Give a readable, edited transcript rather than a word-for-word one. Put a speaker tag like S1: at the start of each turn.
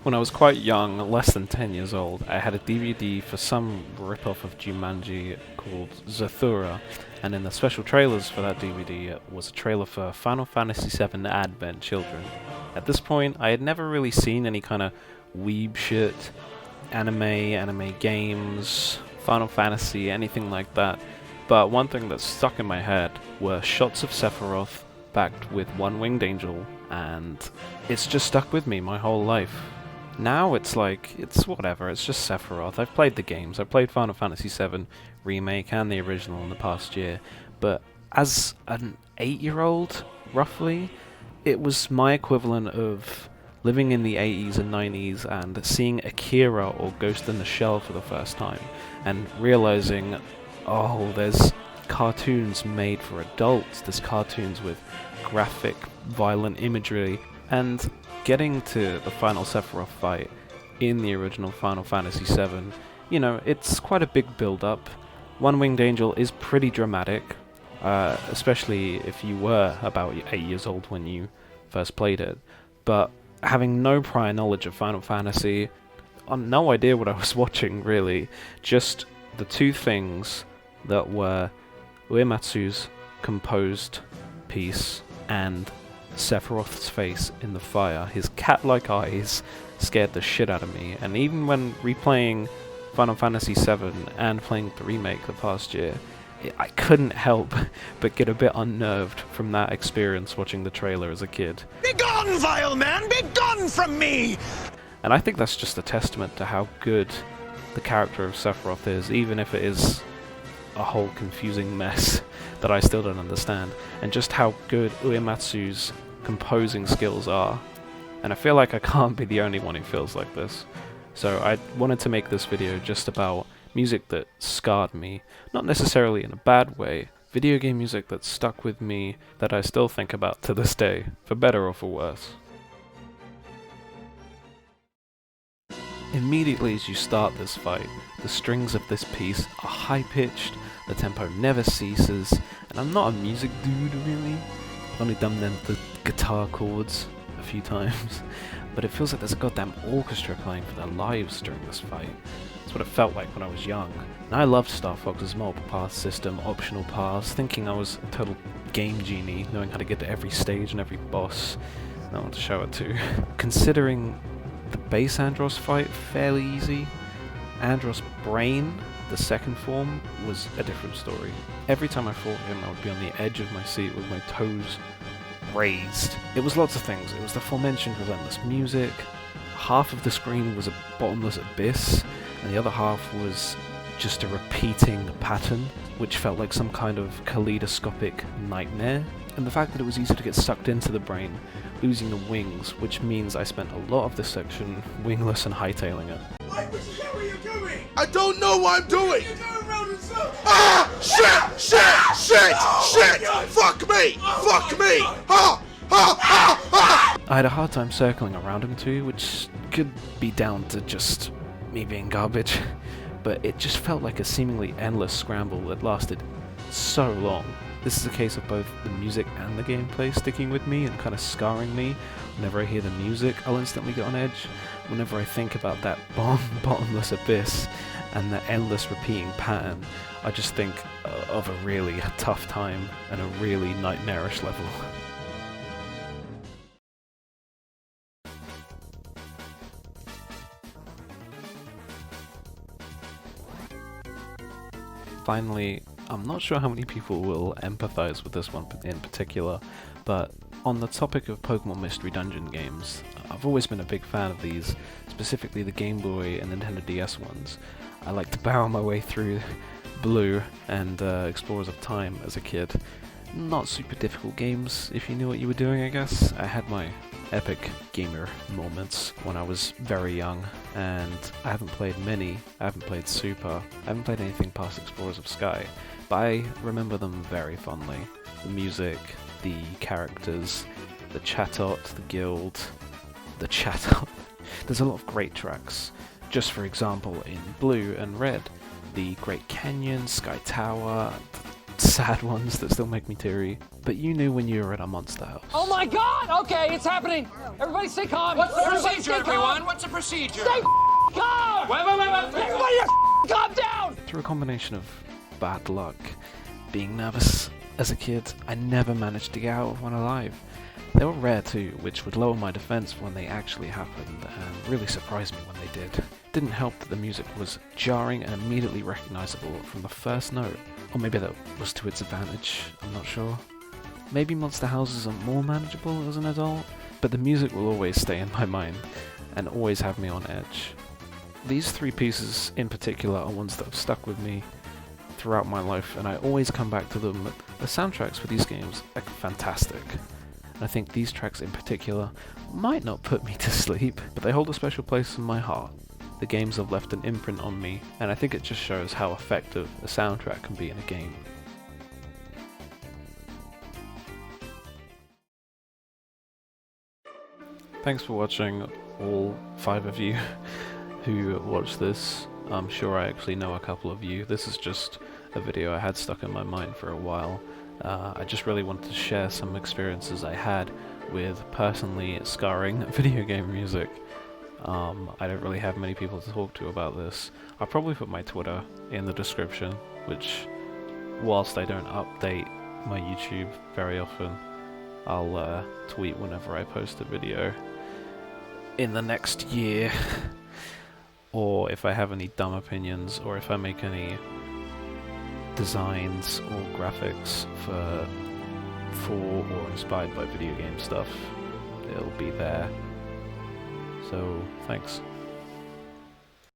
S1: When I was quite young, less than 10 years old, I had a DVD for some ripoff of Jumanji called Zathura, and in the special trailers for that DVD was a trailer for Final Fantasy VII Advent Children. At this point, I had never really seen any kind of weeb shit, anime games, Final Fantasy, anything like that, but one thing that stuck in my head were shots of Sephiroth backed with one winged angel, and it's just stuck with me my whole life. Now it's like, it's whatever, it's just Sephiroth. I've played the games, I've played Final Fantasy VII Remake and the original in the past year, but as an 8-year-old, roughly, it was my equivalent of living in the 80s and 90s and seeing Akira or Ghost in the Shell for the first time, and realizing, oh, there's cartoons made for adults, there's cartoons with graphic, violent imagery, and getting to the final Sephiroth fight in the original Final Fantasy VII, you know, it's quite a big build-up. One Winged Angel is pretty dramatic, especially if you were about 8 years old when you first played it, but having no prior knowledge of Final Fantasy, no idea what I was watching really, just the two things that were Uematsu's composed piece and Sephiroth's face in the fire. His cat-like eyes scared the shit out of me, and even when replaying Final Fantasy VII and playing the remake the past year, I couldn't help but get a bit unnerved from that experience watching the trailer as a kid.
S2: Be gone, vile man! Be gone from me!
S1: And I think that's just a testament to how good the character of Sephiroth is, even if it is a whole confusing mess that I still don't understand, and just how good Uematsu's composing skills are. And I feel like I can't be the only one who feels like this. So I wanted to make this video just about music that scarred me, not necessarily in a bad way, video game music that stuck with me that I still think about to this day, for better or for worse. Immediately as you start this fight, the strings of this piece are high-pitched, the tempo never ceases, and I'm not a music dude really. I've only done the guitar chords a few times, but it feels like there's a goddamn orchestra playing for their lives during this fight. That's what it felt like when I was young. And I loved Star Fox's multiple path system, optional paths, thinking I was a total game genie, knowing how to get to every stage and every boss. And I want to show it too. Considering the base Andros fight fairly easy, Andros' brain, the second form, was a different story. Every time I fought him, I would be on the edge of my seat with my toes raised. It was lots of things. It was the aforementioned relentless music, half of the screen was a bottomless abyss, and the other half was just a repeating pattern, which felt like some kind of kaleidoscopic nightmare. And the fact that it was easy to get sucked into the brain, losing the wings, which means I spent a lot of this section wingless and hightailing it.
S3: What the hell are you doing?
S4: I don't know what I'm doing!
S3: You're going around in circles!
S4: Ah! Shit! Fuck me! Fuck me!
S1: I had a hard time circling around him too, which could be down to just me being garbage, but it just felt like a seemingly endless scramble that lasted so long. This is a case of both the music and the gameplay sticking with me and kind of scarring me. Whenever I hear the music, I'll instantly get on edge. Whenever I think about that bottomless abyss and the endless repeating pattern, I just think of a really tough time and a really nightmarish level. Finally, I'm not sure how many people will empathize with this one in particular, but on the topic of Pokemon Mystery Dungeon games, I've always been a big fan of these, specifically the Game Boy and Nintendo DS ones. I like to barrel my way through Blue and Explorers of Time as a kid. Not super difficult games if you knew what you were doing, I guess. I had my epic gamer moments when I was very young, and I haven't played many. I haven't played Super. I haven't played anything past Explorers of Sky, but I remember them very fondly. The music, the characters, the Chatot, the guild, the Chatot. There's a lot of great tracks. Just for example, in Blue and Red, the Great Canyon, Sky Tower, sad ones that still make me teary. But you knew when you were at a monster house.
S5: Oh my God! Okay, it's happening. Everybody stay calm.
S6: What's the
S5: Everybody
S6: procedure,
S5: stay calm.
S6: everyone? What's the procedure?
S5: Stay calm.
S6: Wait.
S5: Everybody calm down.
S1: Through a combination of bad luck, being nervous as a kid, I never managed to get out of one alive. They were rare too, which would lower my defense when they actually happened, and really surprised me when they did. Didn't help that the music was jarring and immediately recognizable from the first note. Or maybe that was to its advantage, I'm not sure. Maybe monster houses are more manageable as an adult, but the music will always stay in my mind, and always have me on edge. These three pieces in particular are ones that have stuck with me throughout my life, and I always come back to them. The soundtracks for these games are fantastic. And I think these tracks in particular might not put me to sleep, but they hold a special place in my heart. The games have left an imprint on me, and I think it just shows how effective a soundtrack can be in a game. Thanks for watching, all 5 of you who watched this. I'm sure I actually know a couple of you. This is just a video I had stuck in my mind for a while. I just really wanted to share some experiences I had with personally scarring video game music. I don't really have many people to talk to about this. I'll probably put my Twitter in the description, which, whilst I don't update my YouTube very often, I'll tweet whenever I post a video in the next year. Or if I have any dumb opinions, or if I make any designs or graphics for or inspired by video game stuff, it'll be there. So, thanks.